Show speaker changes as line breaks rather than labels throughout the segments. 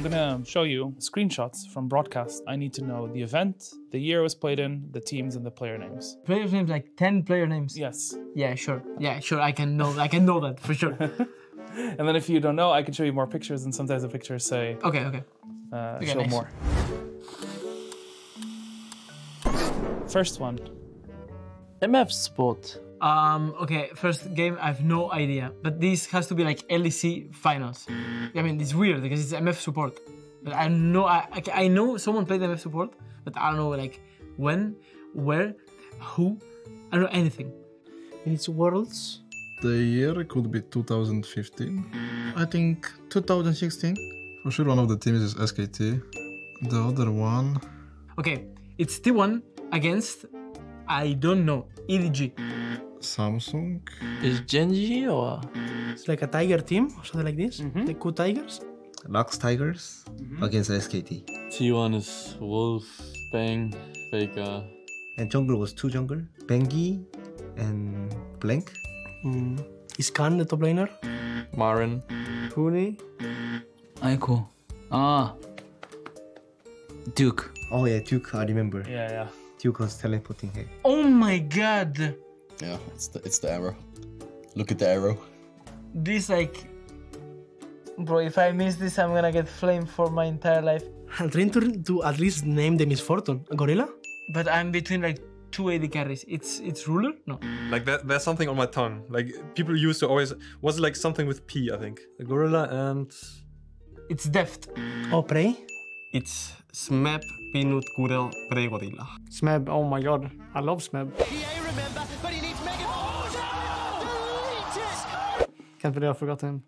I'm gonna show you screenshots from broadcast. I need to know the event, the year it was played in, the teams, and the player names.
Player names, like 10 player names?
Yes.
Yeah, sure. Yeah, sure, I can know that for sure.
And then if you don't know, I can show you more pictures, and sometimes the pictures say...
Okay.
Show
nice.
more. First one.
MF Sport.
Okay, first game, I have no idea. But this has to be like LEC finals. I mean, it's weird because it's MF support. But I know someone played MF support, but I don't know like when, where, who. I don't know anything.
It's Worlds.
The year could be 2015.
I think 2016.
For sure one of the teams is SKT. The other one...
Okay, it's T1 against, I don't know, EDG.
Samsung.
Is Genji or?
It's like a tiger team or something like this. The cool tigers.
Lux Tigers against SKT.
T1 is Wolf, Bang, FLICKR.
And jungle was 2 jungle. Bengi and Blank.
Is Khan the top laner?
Marin.
Puni.
Aiko. Ah. Duke.
Oh yeah, Duke, I remember.
Yeah.
Duke was teleporting here.
Oh my god!
Yeah, it's the arrow. Look at the arrow.
This like... Bro, if I miss this, I'm gonna get flamed for my entire life.
I'm trying to at least name the misfortune. Gorilla?
But I'm between like 2 AD carries. It's ruler? No.
Like there's something on my tongue. Like people used to always... Was it like something with P, I think. A gorilla and...
It's deft.
Oh, Prey?
It's Smeb, Peanut, Kurel, Prey, Gorilla.
Smeb, oh my god. I love Smeb. Can't believe I forgot him.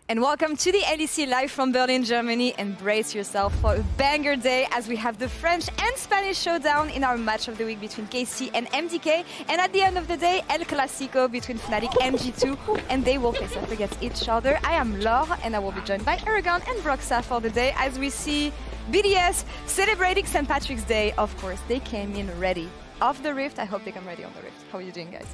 And welcome to the LEC live from Berlin, Germany, and brace yourself for a banger day as we have the French and Spanish showdown in our match of the week between KC and MDK. And at the end of the day, El Clasico between Fnatic and G2, and they will face off against each other. I am Laure, and I will be joined by Aragon and Broxa for the day as we see BDS celebrating St. Patrick's Day. Of course, they came in ready off the Rift. I hope they come ready on the Rift. How are you doing, guys?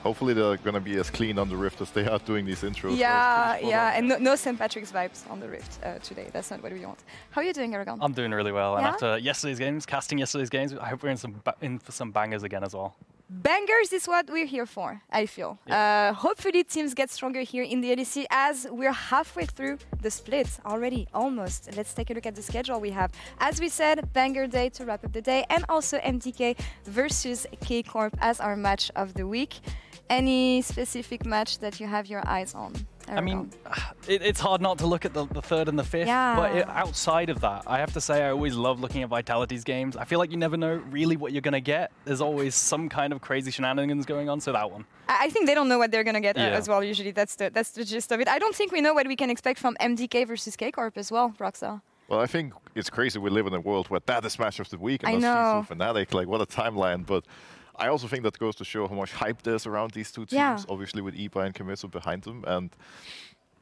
Hopefully they're going to be as clean on the Rift as they are doing these intros.
Yeah, and no St. Patrick's vibes on the Rift today. That's not what we want. How are you doing, Aragon?
I'm doing really well.
Yeah?
And after yesterday's games, casting yesterday's games, I hope we're in for some bangers again as well.
Bangers is what we're here for, I feel. Yeah. Hopefully teams get stronger here in the LEC as we're halfway through the split already, almost. Let's take a look at the schedule we have. As we said, banger day to wrap up the day, and also MDK versus K-Corp as our match of the week. Any specific match that you have your eyes on?
I mean, it's hard not to look at the third and the fifth, but outside of that, I have to say I always love looking at Vitality's games. I feel like you never know really what you're going to get. There's always some kind of crazy shenanigans going on, so that one.
I think they don't know what they're going to get as well, usually. That's the gist of it. I don't think we know what we can expect from MDK versus K-Corp as well, Broxa.
Well, I think it's crazy we live in a world where that is match of the week, and
I know.
That's Fnatic. Like, what a timeline, but... I also think that goes to show how much hype there's around these two teams, obviously with Iba and Kamiso behind them. And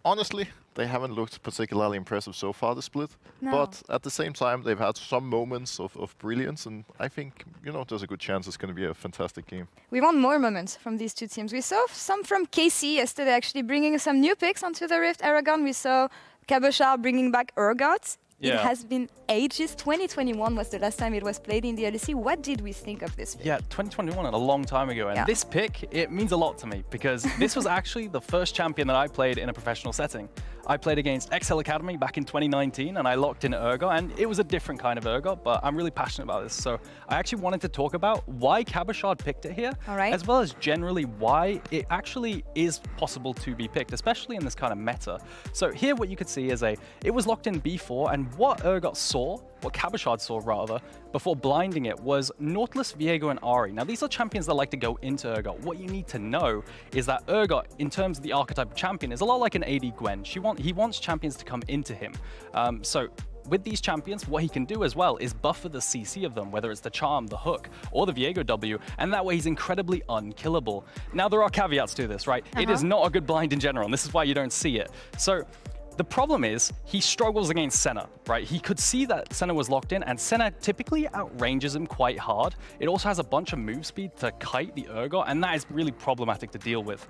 honestly, they haven't looked particularly impressive so far, the split. No. But at the same time, they've had some moments of brilliance. And I think, you know, there's a good chance it's going to be a fantastic game.
We want more moments from these two teams. We saw some from KC yesterday, actually bringing some new picks onto the Rift. Aragon, we saw Cabochard bringing back Urgot. It has been ages. 2021 was the last time it was played in the LEC. What did we think of this pick?
Yeah, 2021, a long time ago. And this pick, it means a lot to me because this was actually the first champion that I played in a professional setting. I played against XL Academy back in 2019, and I locked in Urgot, and it was a different kind of Urgot, but I'm really passionate about this. So I actually wanted to talk about why Cabochard picked it here, as well as generally why it actually is possible to be picked, especially in this kind of meta. So here what you could see is it was locked in B4, and what Urgot saw, what Cabochard saw rather, before blinding it was Nautilus, Viego, and Ahri. Now these are champions that like to go into Urgot. What you need to know is that Urgot, in terms of the archetype of champion, is a lot like an AD Gwen. He wants champions to come into him. So with these champions, what he can do as well is buffer the CC of them, whether it's the Charm, the Hook, or the Viego W, and that way he's incredibly unkillable. Now there are caveats to this, right? It is not a good blind in general, and this is why you don't see it. So the problem is he struggles against Senna, right? He could see that Senna was locked in, and Senna typically outranges him quite hard. It also has a bunch of move speed to kite the Urgot, and that is really problematic to deal with.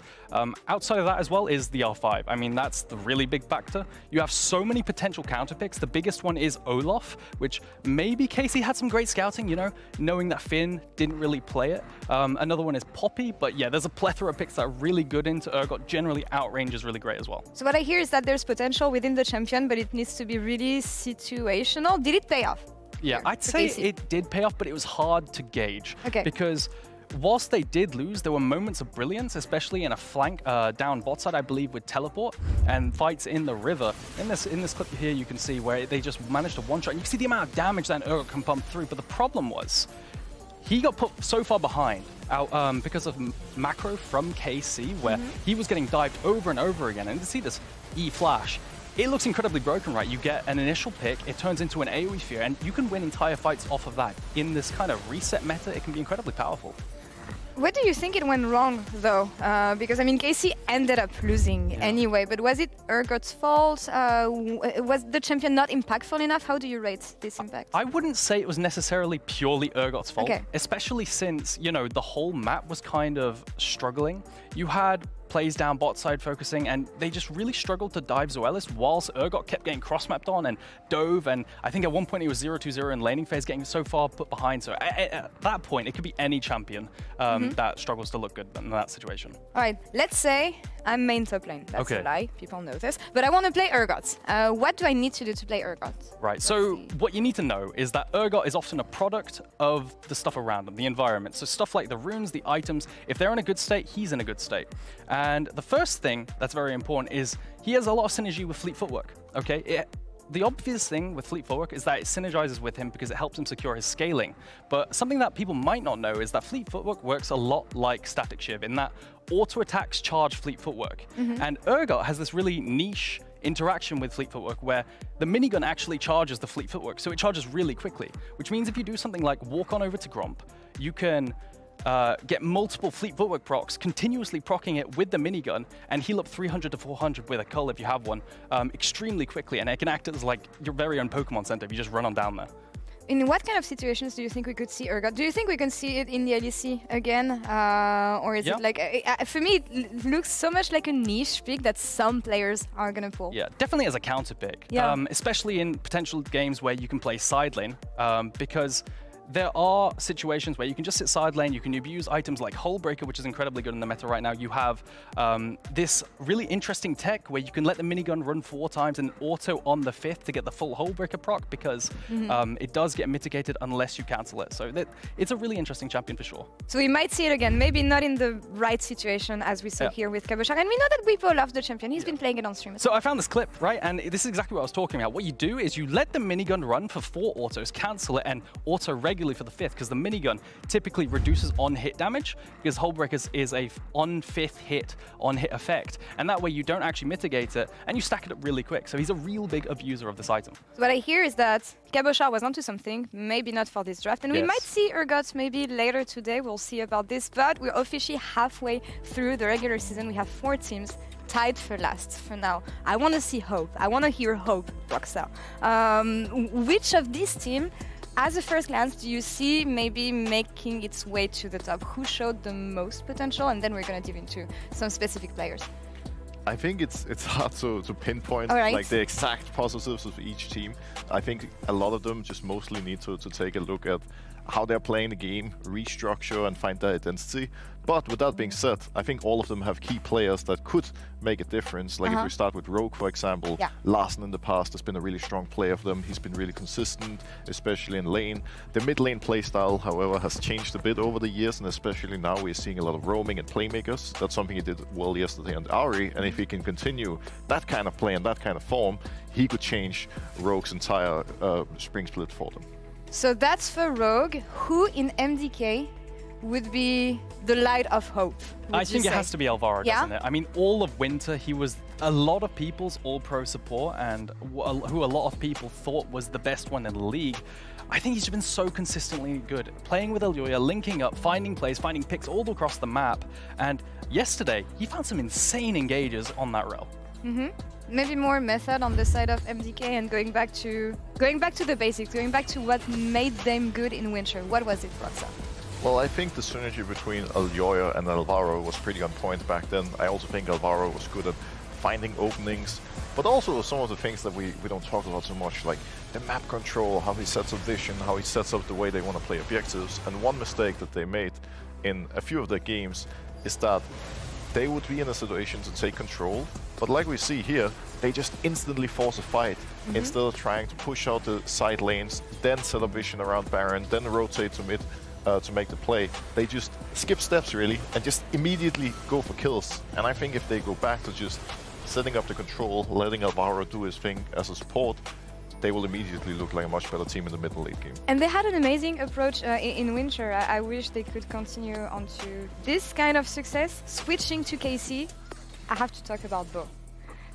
Outside of that as well is the R5. I mean, that's the really big factor. You have so many potential counter picks. The biggest one is Olaf, which maybe Casey had some great scouting, you know, knowing that Finn didn't really play it. Another one is Poppy, but yeah, there's a plethora of picks that are really good into Urgot. Generally, outrange is really great as well.
So what I hear is that there's potential within the champion, but it needs to be really situational. Did it pay off?
Yeah, I'd say it did pay off, but it was hard to gauge. Because whilst they did lose, there were moments of brilliance, especially in a flank down bot side, I believe, with teleport and fights in the river. In this clip here, you can see where they just managed to one-shot. And you can see the amount of damage that Urgot can pump through. But the problem was, he got put so far behind because of macro from KC, where he was getting dived over and over again. And to see this E-flash, it looks incredibly broken, right? You get an initial pick, it turns into an AoE fear, and you can win entire fights off of that. In this kind of reset meta, it can be incredibly powerful.
Where do you think it went wrong, though? Because, I mean, Casey ended up losing anyway, but was it Urgot's fault? Was the champion not impactful enough? How do you rate this impact?
I wouldn't say it was necessarily purely Urgot's fault, especially since, you know, the whole map was kind of struggling. You had plays down bot side focusing, and they just really struggled to dive Zoelis whilst Urgot kept getting cross-mapped on and dove, and I think at one point he was 0-2-0 in laning phase, getting so far put behind. So at that point, it could be any champion that struggles to look good in that situation.
All right, let's say I'm main top lane. That's a lie, people know this. But I want to play Urgot. What do I need to do to play Urgot?
Right, so what you need to know is that Urgot is often a product of the stuff around them, the environment. So stuff like the runes, the items, if they're in a good state, he's in a good state. And the first thing that's very important is he has a lot of synergy with Fleet Footwork, okay? The obvious thing with Fleet Footwork is that it synergizes with him because it helps him secure his scaling. But something that people might not know is that Fleet Footwork works a lot like Static Shiv in that auto attacks charge Fleet Footwork. And Urgot has this really niche interaction with Fleet Footwork where the minigun actually charges the Fleet Footwork, so it charges really quickly, which means if you do something like walk on over to Gromp, you can get multiple Fleet Footwork procs, continuously procking it with the minigun, and heal up 300 to 400 with a cull if you have one, extremely quickly, and it can act as like your very own Pokemon Center if you just run on down there.
In what kind of situations do you think we could see Urgot? Do you think we can see it in the LEC again? Or is it like, for me, it looks so much like a niche pick that some players are going to pull.
Yeah, definitely as a counter pick, especially in potential games where you can play side lane, because there are situations where you can just sit side lane, you can use items like Hullbreaker, which is incredibly good in the meta right now. You have this really interesting tech where you can let the minigun run 4 times and auto on the 5th to get the full Hullbreaker proc, because it does get mitigated unless you cancel it. So it's a really interesting champion for sure.
So we might see it again, maybe not in the right situation as we saw here with Cabochard. And we know that Weepo loves the champion. He's been playing it on stream.
So I found this clip, right? And this is exactly what I was talking about. What you do is you let the minigun run for 4 autos, cancel it, and auto regularly for the 5th, because the minigun typically reduces on-hit damage, because Hullbreakers is a on-5th hit, on-hit effect, and that way you don't actually mitigate it, and you stack it up really quick. So he's a real big abuser of this item.
So what I hear is that Cabochard was onto something, maybe not for this draft, and we might see Urgot maybe later today. We'll see about this, but we're officially halfway through the regular season. We have 4 teams tied for last for now. I want to see hope. I want to hear hope, Rockstar. Which of these teams, as a first glance, do you see maybe making its way to the top? Who showed the most potential? And then we're going to dive into some specific players.
I think it's hard to pinpoint like the exact positives of each team. I think a lot of them just mostly need to take a look at how they're playing the game, restructure and find their identity. But with that being said, I think all of them have key players that could make a difference. Like if we start with Rogue, for example, Larsen in the past has been a really strong player for them. He's been really consistent, especially in lane. The mid lane playstyle, however, has changed a bit over the years, and especially now we're seeing a lot of roaming and playmakers. That's something he did well yesterday on Ari, and if he can continue that kind of play and that kind of form, he could change Rogue's entire spring split for them.
So that's for Rogue. Who in MDK would be the light of hope?
I think it has to be Alvaro, doesn't it? I mean, all of winter, he was a lot of people's all-pro support and who a lot of people thought was the best one in the league. I think he's been so consistently good. Playing with Elyoya, linking up, finding plays, finding picks all across the map. And yesterday, he found some insane engages on that rail.
Maybe more method on the side of MDK and going back to the basics, going back to what made them good in winter. What was it, Roxa?
Well, I think the synergy between Elyoya and Alvaro was pretty on point back then. I also think Alvaro was good at finding openings, but also some of the things that we don't talk about so much, like the map control, how he sets up vision, how he sets up the way they want to play objectives. And one mistake that they made in a few of their games is that they would be in a situation to take control, but like we see here, they just instantly force a fight instead of trying to push out the side lanes, then set up vision around Baron, then rotate to mid to make the play. They just skip steps really and just immediately go for kills. And I think if they go back to just setting up the control, letting Alvaro do his thing as a support, they will immediately look like a much better team in the middle late game.
And they had an amazing approach in winter. I wish they could continue onto this kind of success. Switching to KC, I have to talk about Bo.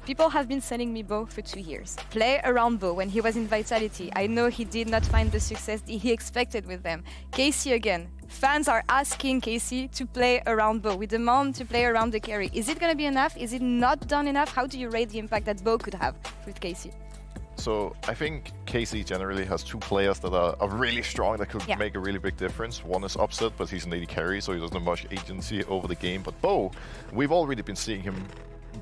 People have been sending me Bo for 2 years. Play around Bo when he was in Vitality. I know he did not find the success he expected with them. KC again. Fans are asking KC to play around Bo. We demand to play around the carry. Is it going to be enough? Is it not done enough? How do you rate the impact that Bo could have with KC?
So I think KC generally has 2 players that are really strong that could make a really big difference. One is Upset, but he's an AD carry, so he doesn't have much agency over the game. But Bo, we've already been seeing him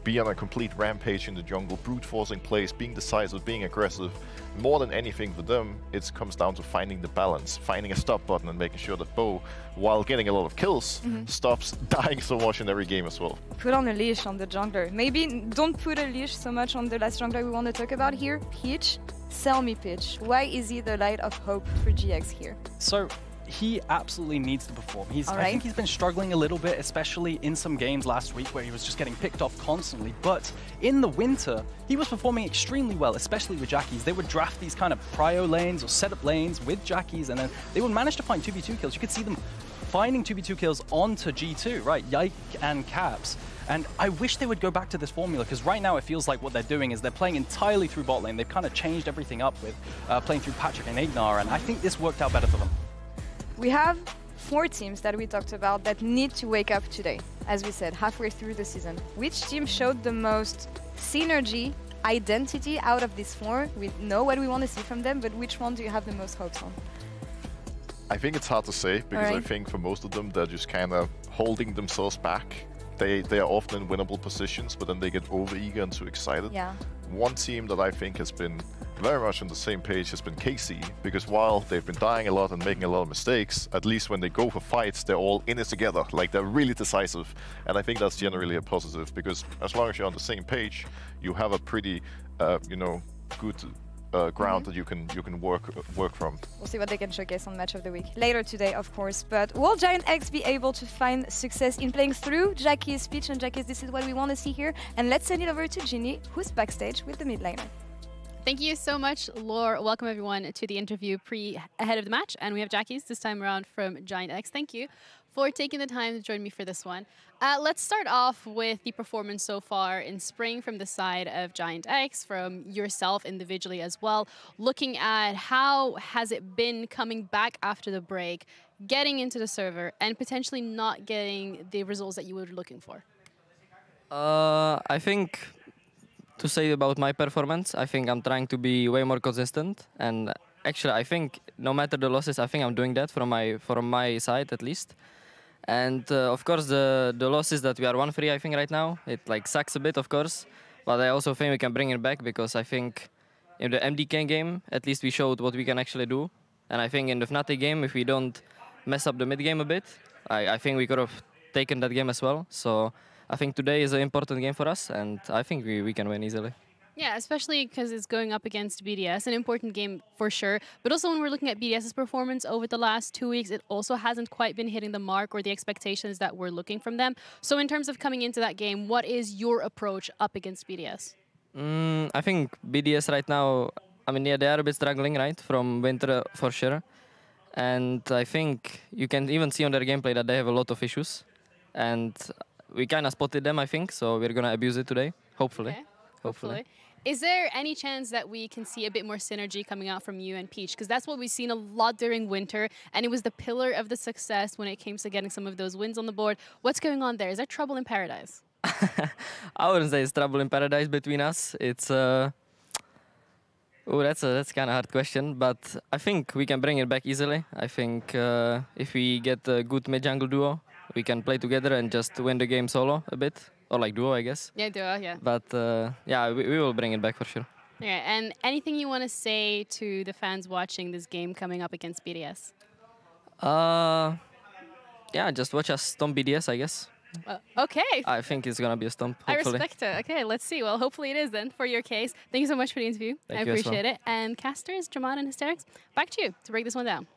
be on a complete rampage in the jungle, brute forcing plays, being decisive, being aggressive. More than anything for them, it comes down to finding the balance, finding a stop button and making sure that Bo, while getting a lot of kills, stops dying so much in every game as well.
Put on a leash on the jungler. Maybe don't put a leash so much on the last jungler we want to talk about here, Peach. Sell me Peach. Why is he the light of hope for GX here?
So he absolutely needs to perform. I think he's been struggling a little bit, especially in some games last week where he was just getting picked off constantly. But in the winter, he was performing extremely well, especially with Jackies. They would draft these kind of prio lanes or setup lanes with Jackies, and then they would manage to find 2v2 kills. You could see them finding 2v2 kills onto G2, right? Yike and Caps. And I wish they would go back to this formula, because right now it feels like what they're doing is they're playing entirely through bot lane. They've kind of changed everything up with playing through Patrick and Ignar, and I think this worked out better for them.
We have 4 teams that we talked about that need to wake up today, as we said, halfway through the season. Which team showed the most synergy, identity out of these 4? We know what we want to see from them, but which one do you have the most hopes on?
I think it's hard to say, because I think for most of them, they're just kind of holding themselves back. They are often in winnable positions, but then they get over-eager and too excited. One team that I think has been very much on the same page has been KC, because while they've been dying a lot and making a lot of mistakes, at least when they go for fights, they're all in it together. Like, they're really decisive. And I think that's generally a positive, because as long as you're on the same page, you have a pretty, good ground that you can work from.
We'll see what they can showcase on Match of the Week later today, of course. But will Giant X be able to find success in playing through Jackie's speech? And Jackie's, this is what we want to see here. And let's send it over to Ginny, who's backstage with the mid laner.
Thank you so much, Laure. Welcome everyone to the interview ahead of the match. And we have Jackie's this time around from Giant X. Thank you for taking the time to join me for this one. Let's start off with the performance so far in spring from the side of Giant X, from yourself individually as well. Looking at how has it been coming back after the break, getting into the server, and potentially not getting the results that you were looking for?
I think, to say about my performance, I think I'm trying to be way more consistent. And actually, I think no matter the losses, I think I'm doing that from my side at least. And of course, the losses that we are 1-3, I think right now, it like sucks a bit, of course. But I also think we can bring it back, because I think in the MDK game, at least we showed what we can actually do. And I think in the Fnatic game, if we don't mess up the mid game a bit, I think we could have taken that game as well. So I think today is an important game for us, and I think we can win easily.
Yeah, especially because it's going up against BDS, an important game for sure. But also when we're looking at BDS's performance over the last 2 weeks, it also hasn't quite been hitting the mark or the expectations that we're looking from them. So in terms of coming into that game, what is your approach up against BDS?
I think BDS right now, I mean, yeah, they are a bit struggling, right, from winter for sure. And I think you can even see on their gameplay that they have a lot of issues. And we kind of spotted them, I think, so we're going to abuse it today, hopefully.
Okay. Hopefully. Is there any chance that we can see a bit more synergy coming out from you and Peach? Because that's what we've seen a lot during winter, and it was the pillar of the success when it came to getting some of those wins on the board. What's going on there? Is there trouble in paradise?
I wouldn't say it's trouble in paradise between us. It's oh, that's kind of hard question, but I think we can bring it back easily. I think if we get a good mid-jungle duo, we can play together and just win the game solo a bit. Or like duo, I guess.
Yeah, duo, yeah.
But yeah, we will bring it back for sure.
Yeah, and anything you want to say to the fans watching this game coming up against BDS?
Yeah, just watch us stomp BDS, I guess.
Okay.
I think it's going to be a stomp, hopefully.
I respect it. Okay, let's see. Well, hopefully it is then, for your case. Thank you so much for the interview. I appreciate it. And casters, Jaman and Hysterics, back to you to break this one down.